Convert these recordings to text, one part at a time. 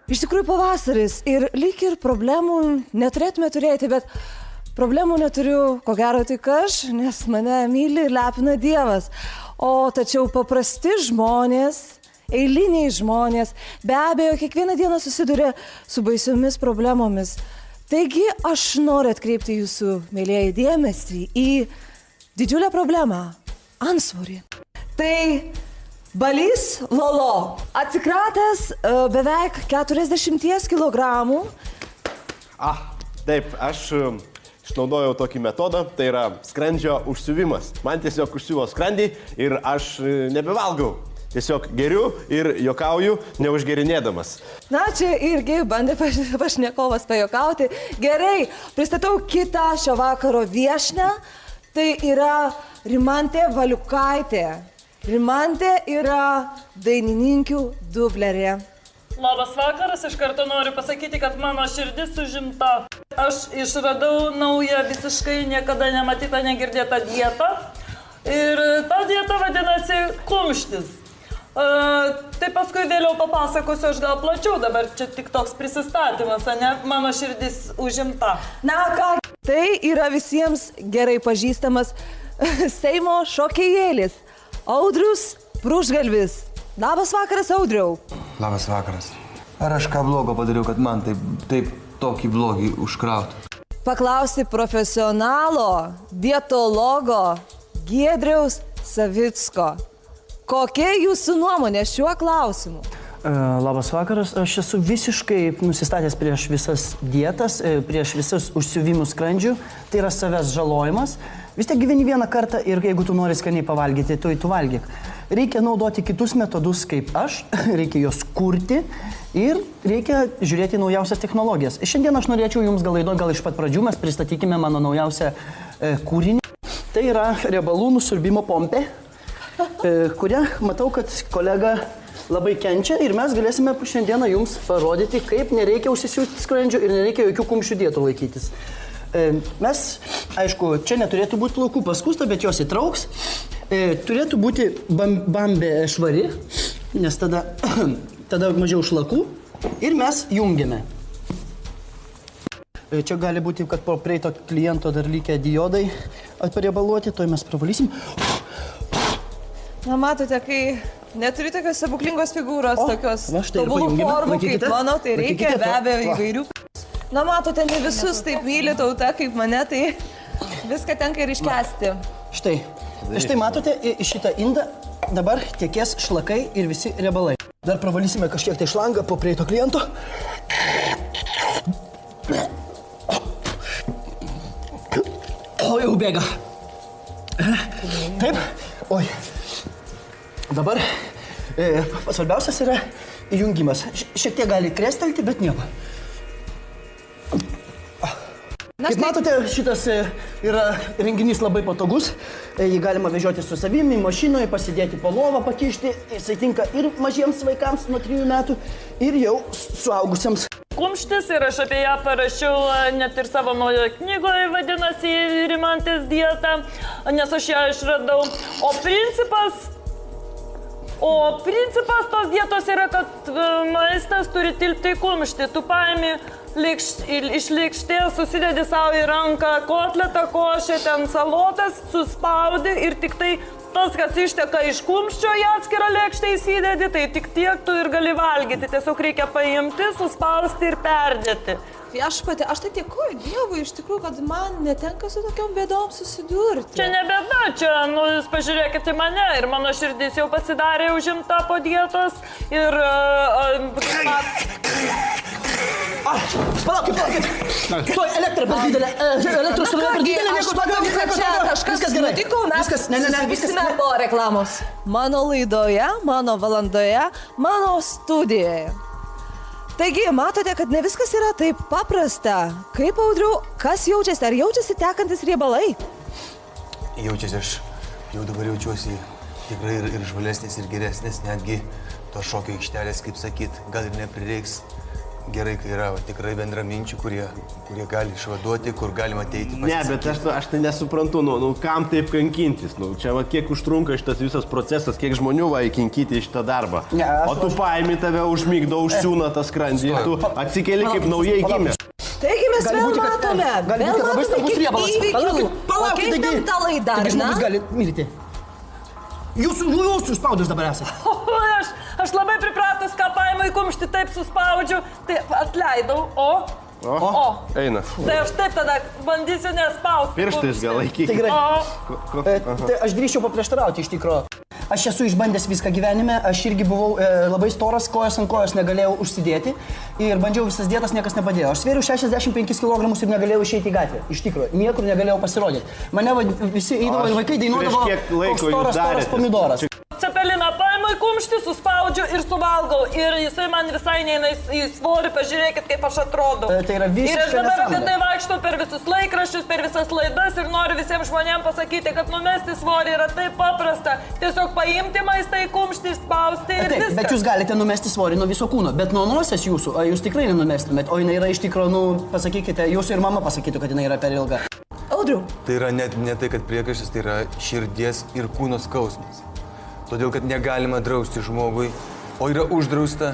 Iš tikrųjų pavasaris ir lyg ir problemų neturėtume turėti, bet problemų neturiu, ko gero tik aš, nes mane myli ir lepina Dievas. O tačiau paprasti žmonės, eiliniai žmonės, be abejo, kiekvieną dieną susiduria su baisiomis problemomis. Taigi aš noriu atkreipti jūsų, mėlyjeji, dėmesį į didžiulę problemą – antsvorį. Tai Balys Lolo, atsikratęs beveik 40 kilogramų. Taip, aš išnaudojau tokį metodą, tai yra skrandžio užsiuvimas. Man tiesiog užsiuvo skrandį ir aš nebevalgau. Tiesiog geriu ir juokauju, neužgerinėdamas. Na, čia irgi bandė pašnekovas pajuokauti. Gerai, pristatau kitą šio vakaro viešnią. Tai yra Rimantė Valiukaitė. Rimantė yra dainininkių dublerė. Labas vakaras, iš karto noriu pasakyti, kad mano širdis užimta. Aš išradau naują, visiškai niekada nematytą, negirdėtą dietą. Ir ta dieta vadinasi kumštis. Tai paskui vėliau papasakosiu, aš gal plačiau, dabar čia tik toks prisistatymas, ne? Mano širdis užimta. Na ką, tai yra visiems gerai pažįstamas Seimo šokėjėlis. Audrius Pružgalvis. Labas vakaras, Audriau. Labas vakaras. Ar aš ką blogo padariau, kad man taip tokį blogį užkrautų? Paklausti profesionalo, dietologo Giedriaus Savicko. Kokia jūsų nuomonė šiuo klausimu? Labas vakaras. Aš esu visiškai nusistatęs prieš visas dietas, prieš visus užsiuvimus skrandžių. Tai yra savęs žalojimas. Vis tiek gyveni vieną kartą ir jeigu tu nori skaniai pavalgyti, tai tu valgyk. Reikia naudoti kitus metodus kaip aš, reikia juos kurti ir reikia žiūrėti naujausias technologijas. Šiandien aš norėčiau jums gal iš pat pradžių mes pristatykime mano naujausią kūrinį. Tai yra riebalų nusiurbimo pompė, kurią matau, kad kolega labai kenčia ir mes galėsime šiandieną jums parodyti, kaip nereikia užsisiųsti skrandžio ir nereikia jokių kumščių dietų laikytis. Mes, aišku, čia neturėtų būti plaukų paskusta, bet jos įtrauks. Turėtų būti bambė švari, nes tada mažiau šlakų ir mes jungiame. Čia gali būti, kad po prieito kliento dar likę diodai atpariebaluoti, toj mes pravalysim. Na, matote, kai neturi tokios stebuklingos figūros, tokios tobulų formų kaip mano, tai reikia be abejo įvairių. Na, matote, ne visus taip myli tauta kaip mane, tai viską tenka ir iškęsti. Štai matote, į šitą indą dabar tekės šlakai ir visi riebalai. Dar pravalysime kažkiek tai šlangą po prieito kliento. O, jau bėga. Taip, oi. Dabar svarbiausias yra įjungimas. Šiek tiek gali krestelti, bet nieko. Kaip matote, šitas yra renginys labai patogus. Jį galima vežioti su savimi, mašinoje, pasidėti po lovą, pakišti. Jisai tinka ir mažiems vaikams nuo 3 metų, ir jau suaugusiems. Kumštis ir aš apie ją parašiau net ir savo naujoje knygoje, vadinasi Rimantės dieta, nes aš ją išradau. O principas tos dietos yra, kad maistas turi tilpti į kumštį. Tu paimi iš lėkštės, susidedi savo į ranką kotletą, košę, ten salotas, suspaudi ir tik tai tas, kas išteka iš kumščio į atskirą lėkštę įsidedi, tai tik tiek tu ir gali valgyti. Tiesiog reikia paimti, suspausti ir perdėti. Viešpatie, aš tai dėkoju Dievui iš tikrųjų, kad man netenka su tokiom bėdom susidurti. Čia ne bėda, čia, jūs pažiūrėkite į mane ir mano širdis jau pasidarė užimta po dietos ir... Palaukit! Tuoj elektra per didelė, elektros srovė per didelė, aš matau, kad čia kažkas nutiko, mes susitiksime po reklamos. Mano laidoje, mano valandoje, mano studijoje. Taigi, matote, kad ne viskas yra taip paprasta. Kaip, Audriau, kas jaučiasi? Ar jaučiasi tekantis riebalai? Jaučiasi, aš jau dabar jaučiuosi tikrai ir žvalesnis, ir geresnis, netgi to šokio aikštelės, kaip sakyt, gal ir neprireiks. gerai, kai yra tikrai bendraminčių, kurie gali išvaduoti, kur galima ateiti. Ne, bet aš tai nesuprantu, kam taip kankintis. Čia kiek užtrunka šitas visas procesas, kiek žmonių įkinkyti į šitą darbą. Ne, o tu paimi tave užmygdo, užsiūna tą skrandį ir tu atsikeli kaip naujai gimė. Taigi mes vėl matome. Gali būti labai stambus riebalas. Palaukit, kaip ta laida, ar ne? Gali, mylite. Jūsų spaudus dabar esate. Aš labai pripratus, ką paimu į kumštį, taip suspaudžiu, tai atleidau, o. Eina. Tai aš taip tada bandysiu nespausti. Pirštais gal laikyti. Tai gerai. Tai aš drįščiau paprieštarauti iš tikrųjų. Aš esu išbandęs viską gyvenime, aš irgi buvau labai storas, kojas ant kojos negalėjau užsidėti ir bandžiau visas dietas, niekas nepadėjo. Aš svėriau 65 kg ir negalėjau išeiti į gatvę. Iš tikrųjų, niekur negalėjau pasirodyti. Mane visi eidavo ir vaikai dainuodavo, koks storas pomidoras. Cepeliną paimu į kumštį, suspaudžiu ir suvalgau. Ir jisai man visai neina į svorį, pažiūrėkit, kaip aš atrodau. Tai yra visiškai ir aš dabar apie tai vaikštau per visus laikraščius, per visas laidas ir noriu visiems žmonėms pasakyti, kad numesti svorį yra taip paprasta. Tiesiog paimti maistą į kumštį, spausti ir viskas. Bet jūs galite numesti svorį nuo viso kūno, bet nuo nosies jūsų, jūs tikrai nenumestumėt, o jinai yra iš tikrųjų, pasakykite, jūsų ir mama pasakytų, kad jinai yra per ilga. Audriau. Tai yra ne tai, kad priekaištas, tai yra širdies ir kūno skausmas. Todėl, kad negalima drausti žmogui, o yra uždrausta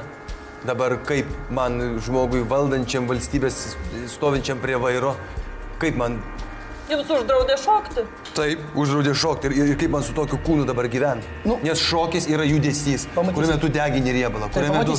dabar kaip man žmogui valdančiam valstybės stovinčiam prie vairo, kaip man... Jums uždraudė šokti? Taip, uždraudė šokti ir kaip man su tokiu kūnu dabar gyventi. Nes šokis yra judesys, kuriame tu degini riebalą, kuriame tu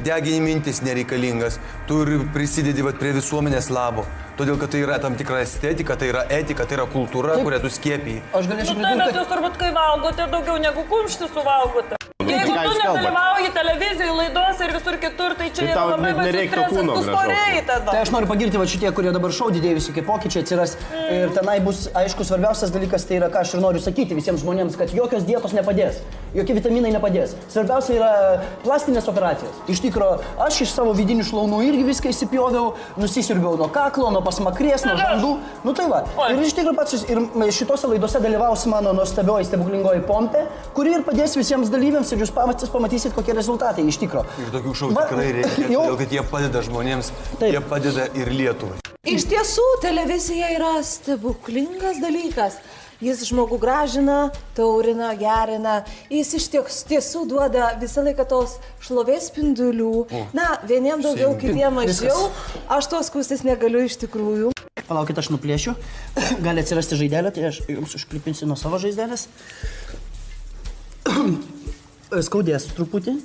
degini mintis nereikalingas, tu ir prisidedi prie visuomenės labo. Todėl, kad tai yra tam tikra estetika, tai yra etika, tai yra kultūra, kurią tu skiepiji. Aš galėčiau pridurti, bet jūs turbūt, kai valgote, daugiau negu kumštį suvalgote. Jeigu tu nedalyvauji televizijoje, laidose ir visur kitur, tai čia yra labai baisus stresas, tu storėjai tada. Tai aš noriu pagirti šitie, kurie dabar šou didėjai, visi kaip pokyčiai atsiras. Ir tenai bus, aišku, svarbiausias dalykas, tai yra, ką aš ir noriu sakyti visiems žmonėms, kad jokios dietos nepadės, jokie vitaminai nepadės. Svarbiausia yra plastinės operacijos. Iš tikrųjų, aš iš savo vidinių šlaunų irgi viską įsipjoviau, nusisiurbiau nuo kaklo, nuo pasmakrės, nuo žandų. Nu tai va. Ir iš tikrųjų pats ir šitose laidose dalyvaus mano nuostabioji stebuklingoji Pompė, kuri ir padės visiems dalyviams ir jūs pamatysit, kokie rezultatai iš tikrųjų. Ir tokių šou tikrai reikia, todėl kad jie padeda žmonėms, jie padeda ir Lietuvai. Iš tiesų, televizija yra stebuklingas dalykas. Jis žmogų gražina, taurina, gerina. Jis iš tiesų duoda visą laiką tos šlovės spindulių. Na, vieniem daugiau, kitiem mažiau. Aš tos skųstis negaliu iš tikrųjų. Palaukit, aš nuplėšiu. Gali atsirasti žaidelė, tai aš jums užklipinsiu nuo savo žaizdelės. Skaudės truputį.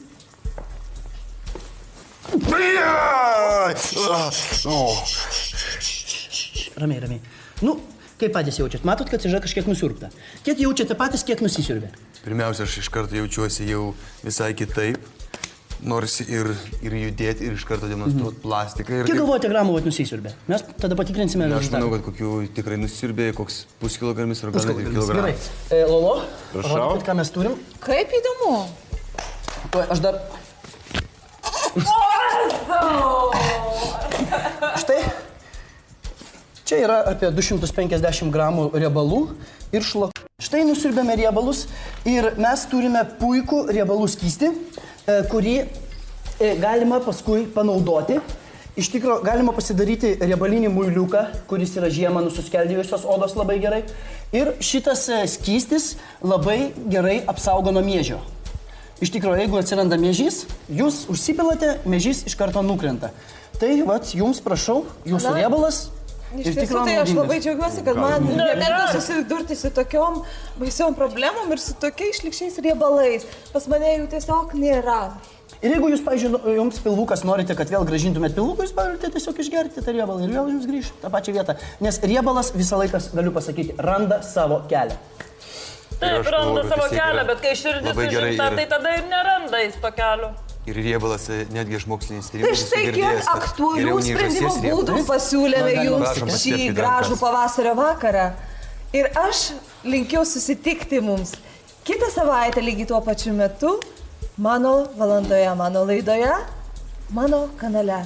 Ramiai, ramiai. Nu, kaip patys jaučiat? Matot, kad yra kažkiek nusiurbta. Kiek jaučiate patys, kiek nusisiurbė? Pirmiausia, aš iš karto jaučiuosi jau visai kitaip. Norisi ir judėti, ir iš karto demonstruoti plastiką. Kiek galvojate gramų nusisiurbė? Mes tada patikrinsime rezultatą. Aš manau, kad kokių tikrai nusiurbė, koks puskilogramis ar gal net ir kilogramas. Gerai. Lolo, prašau. Ką mes turim? Kaip įdomu. Aš dar... Štai. Čia yra apie 250 gramų riebalų ir šlakų. Štai nusiurbėme riebalus ir mes turime puikų riebalų skystį, kurį galima paskui panaudoti. Iš tikrųjų, galima pasidaryti riebalinį muiliuką, kuris yra žiemą nususkeldėjusios odos labai gerai. Ir šitas skystis labai gerai apsaugo nuo miežio. Iš tikrųjų, jeigu atsiranda miežys, jūs užsipilate, miežys iš karto nukrenta. Tai, vat, jums prašau, jūsų riebalas. Iš tiesų, tai aš labai džiaugiuosi, kad man neteko susidurti su tokiom baisiom problemom ir su tokiais šlikščiais riebalais. Pas mane jų tiesiog nėra. Ir jeigu jūs, pavyzdžiui, jums pilvukas norite, kad vėl grąžintumėt pilvuką, jūs galite tiesiog išgerti tą riebalą ir vėl jums grįš tą pačią vietą. Nes riebalas visą laiką, galiu pasakyti, randa savo kelią. Taip, randa savo kelią, bet kai širdis užimta, tai tada ir neranda jis to kelio. Ir riebalas netgi iš mokslinis Tai tyrimas. štai kiek aktualių sprendimo būdų pasiūlėme jums šį gražų pavasario vakarą. Ir aš linkiu susitikti mums kitą savaitę lygiai tuo pačiu metu, mano valandoje, mano laidoje, mano kanale.